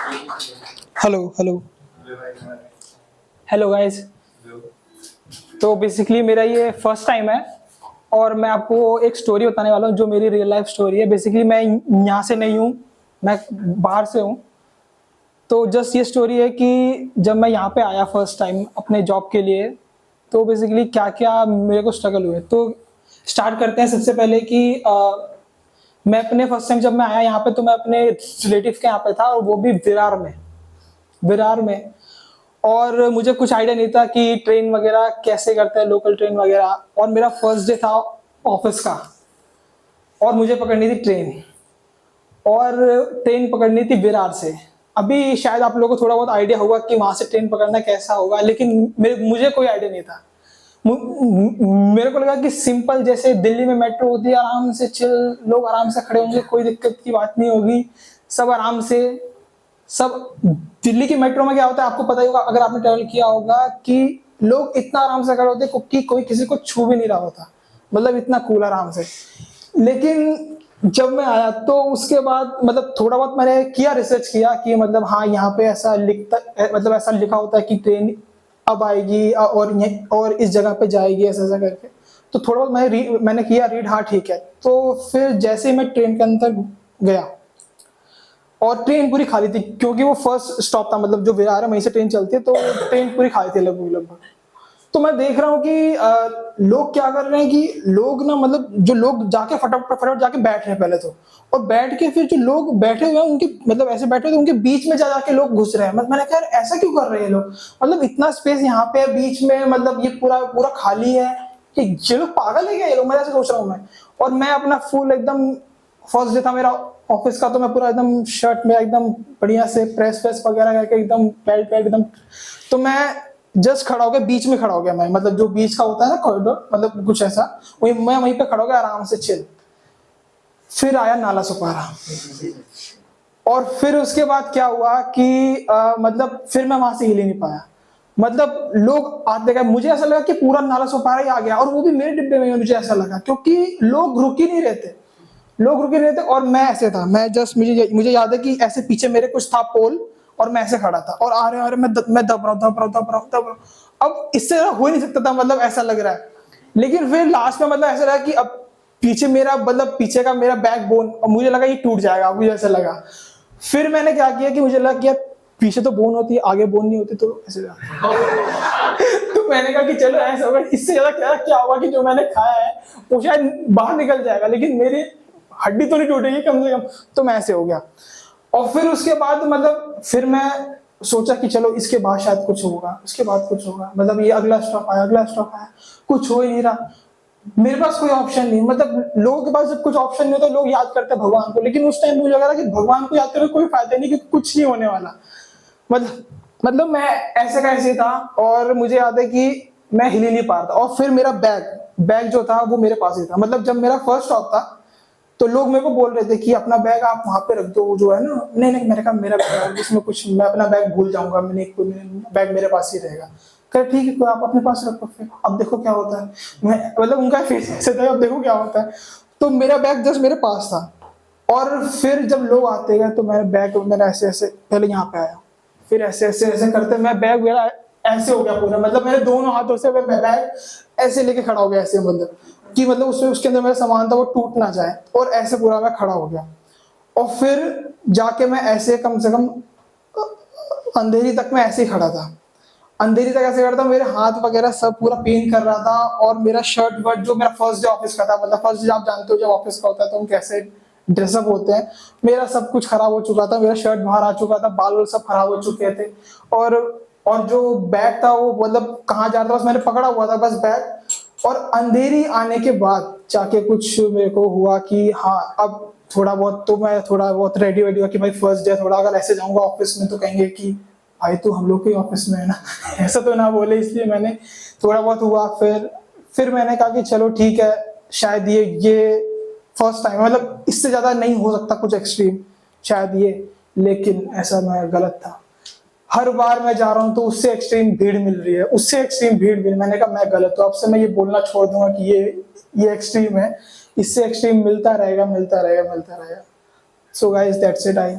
Hello hello hello guys. तो basically मेरा ये फर्स्ट टाइम है और मैं आपको एक स्टोरी बताने वाला हूँ जो मेरी रियल लाइफ स्टोरी है। बेसिकली मैं यहाँ से नहीं हूँ, मैं बाहर से हूँ। तो जस्ट ये स्टोरी है कि जब मैं यहाँ पे आया फर्स्ट टाइम अपने जॉब के लिए, तो बेसिकली क्या क्या मेरे को स्ट्रगल हुए। तो स्टार्ट करते हैं सबसे पहले कि मैं अपने फर्स्ट टाइम जब मैं आया यहाँ पे, तो मैं अपने रिलेटिव के यहाँ पे था और वो भी विरार में। और मुझे कुछ आइडिया नहीं था कि ट्रेन वगैरह कैसे करते हैं, लोकल ट्रेन वगैरह। और मेरा फर्स्ट डे था ऑफिस का और मुझे पकड़नी थी ट्रेन, और ट्रेन पकड़नी थी विरार से। अभी शायद आप लोगों को थोड़ा बहुत आइडिया होगा कि वहां से ट्रेन पकड़ना कैसा होगा, लेकिन मुझे कोई आइडिया नहीं था। मेरे को लगा कि सिंपल जैसे दिल्ली में मेट्रो होती है, आराम से चिल, लोग आराम से खड़े होंगे, कोई दिक्कत की बात नहीं होगी, सब आराम से। सब दिल्ली की मेट्रो में क्या होता है आपको पता ही होगा, अगर आपने ट्रेवल किया होगा, कि लोग इतना आराम से खड़े होते कि कोई किसी को छू भी नहीं रहा होता, मतलब इतना कूल आराम से। लेकिन जब मैं आया तो उसके बाद मतलब थोड़ा बहुत मैंने किया, रिसर्च किया कि मतलब हाँ यहाँ पे ऐसा लिखता, मतलब ऐसा लिखा होता है कि ट्रेन अब आएगी और इस जगह पे जाएगी, ऐसा ऐसा करके। तो थोड़ा बहुत मैंने किया रीड, हाँ ठीक है। तो फिर जैसे ही मैं ट्रेन के अंदर गया और ट्रेन पूरी खाली थी, क्योंकि वो फर्स्ट स्टॉप था, मतलब जो विरार है वहीं से ट्रेन चलती है, तो ट्रेन पूरी खाली थी लगभग। तो मैं देख रहा हूँ कि लोग क्या कर रहे हैं कि लोग ना, मतलब जो लोग जाके फटाफट जाके बैठ रहे हैं पहले तो, और बैठ के फिर जो लोग बैठे हुए हैं उनके, मतलब ऐसे बैठे हुए उनके बीच में जा जाके लोग घुस रहे हैं। मैंने कहा यार ऐसा क्यों कर रहे हैं लोग, मतलब इतना स्पेस यहाँ पे है बीच में, मतलब ये पूरा पूरा खाली है, कि ये लोग पागल है क्या ये लोग, मैं ऐसे सोच रहा हूँ मैं। और मैं अपना फुल एकदम, फर्स्ट डे था मेरा ऑफिस का, तो मैं पूरा एकदम शर्ट में एकदम बढ़िया से प्रेस वगैरह करके एकदम बेल्ट एकदम। तो मैं जस्ट खड़ा हो गया, बीच में खड़ा हो गया मैं, मतलब जो बीच का होता है ना कॉरिडोर, मतलब कुछ ऐसा, मैं वहीं पे खड़ा हो गया आराम से चिल। फिर आया नाला सुपारा, और फिर उसके बाद क्या हुआ कि मतलब फिर मैं वहां से हिल ही नहीं पाया। मतलब लोग आते गए, मुझे ऐसा लगा कि पूरा नाला सुपारा ही आ गया, और वो भी मेरे डिब्बे में, मुझे ऐसा लगा, क्योंकि लोग रुक ही नहीं रहते, लोग रुके नहीं थे। और मैं ऐसे था, मैं जस्ट मुझे याद है कि ऐसे पीछे मेरे कुछ था पोल, और मैं ऐसे खड़ा था, और आ रहे मैं दब रहा हूँ। अब इससे ज्यादा हो ही नहीं सकता था, मतलब ऐसा लग रहा है। लेकिन फिर लास्ट में मतलब ऐसा लगा कि अब पीछे मेरा, मतलब पीछे का मेरा बैक बोन, मुझे लगा ये टूट जाएगा, मुझे ऐसा लगा। फिर मैंने क्या किया कि मुझे लगा कि यार पीछे तो बोन होती है, आगे बोन नहीं होती, तो ऐसे तो मैंने कहा कि चलो ऐसा होगा, इससे ज्यादा क्या होगा कि जो मैंने खाया है वो शायद बाहर निकल जाएगा, लेकिन मेरी हड्डी तो नहीं टूटेगी कम से कम। तो मैं ऐसे हो गया। और फिर उसके बाद मतलब फिर मैं सोचा कि चलो इसके बाद शायद कुछ होगा, उसके बाद कुछ होगा, मतलब ये अगला स्टॉप आया, कुछ हो ही नहीं रहा। मेरे पास कोई ऑप्शन नहीं, मतलब लोगों के पास जब कुछ ऑप्शन नहीं होता लोग याद करते हैं भगवान को, लेकिन उस टाइम मुझे लग रहा कि भगवान को याद करके कोई फायदा नहीं, क्योंकि कुछ नहीं होने वाला। मतलब मैं ऐसे का ऐसे था, और मुझे याद है कि मैं हिल ही नहीं पा रहा था। और फिर मेरा बैग जो था वो मेरे पास ही था, मतलब जब मेरा फर्स्ट स्टॉप था तो लोग मेरे को बोल रहे थे कि अपना बैग आप वहां पे रख दो, वो जो है ना, नहीं मैंने कहा मेरा बैग, इसमें कुछ, मैं अपना बैग भूल जाऊंगा, बैग मेरे पास ही रहेगा। कह ठीक है, कोई आप अपने पास रखो, फिर अब देखो क्या होता है। मैं मतलब उनका फेस ऐसे था, अब देखो क्या होता है। तो मेरा बैग जस्ट मेरे पास था, और फिर जब लोग आते गए तो मैंने ऐसे ऐसे पहले यहाँ पे आया, फिर ऐसे ऐसे ऐसे करते मैं बैग मेरा ऐसे हो गया पूरा, मतलब मेरे दोनों हाथों से मैं बैग ऐसे लेके खड़ा हो गया, ऐसे मतलब कि मतलब उसमें उसके अंदर मेरा सामान था वो टूट ना जाए, और ऐसे पूरा मैं खड़ा हो गया। और फिर जाके मैं ऐसे कम से कम अंधेरी तक मैं ऐसे ही खड़ा था, अंधेरी तक ऐसे खड़ा था, मेरे हाथ वगैरह सब पूरा पेन कर रहा था। और मेरा शर्ट वर्ट, जो मेरा फर्स्ट डे ऑफिस का था, मतलब फर्स्ट डे आप जानते हो जब ऑफिस का होता है तो हम कैसे ड्रेसअप होते हैं, मेरा सब कुछ खराब हो चुका था, मेरा शर्ट बाहर आ चुका था, बाल सब खराब हो चुके थे। और और जो बैग था वो मतलब कहाँ जा रहा था, बस मैंने पकड़ा हुआ था बस बैग। और अंधेरी आने के बाद जाके कुछ मेरे को हुआ कि हाँ अब थोड़ा बहुत, तो मैं थोड़ा बहुत रेडी वेडी हुआ कि भाई फर्स्ट डे, थोड़ा अगर ऐसे जाऊंगा ऑफिस में तो कहेंगे कि भाई तो हम लोग के ऑफिस में है ना ऐसा तो ना बोले, इसलिए मैंने थोड़ा बहुत हुआ। फिर मैंने कहा कि चलो ठीक है, शायद ये फर्स्ट टाइम, मतलब इससे ज्यादा नहीं हो सकता कुछ एक्सट्रीम शायद ये। लेकिन ऐसा मैं गलत था, हर बार मैं जा रहा हूँ तो उससे एक्सट्रीम भीड़ मिल रही है, उससे एक्सट्रीम भीड़ मिल, मैंने कहा मैं गलत हूँ, अब से मैं ये बोलना छोड़ दूंगा कि ये एक्सट्रीम है, इससे एक्सट्रीम मिलता रहेगा। So guys that's it. I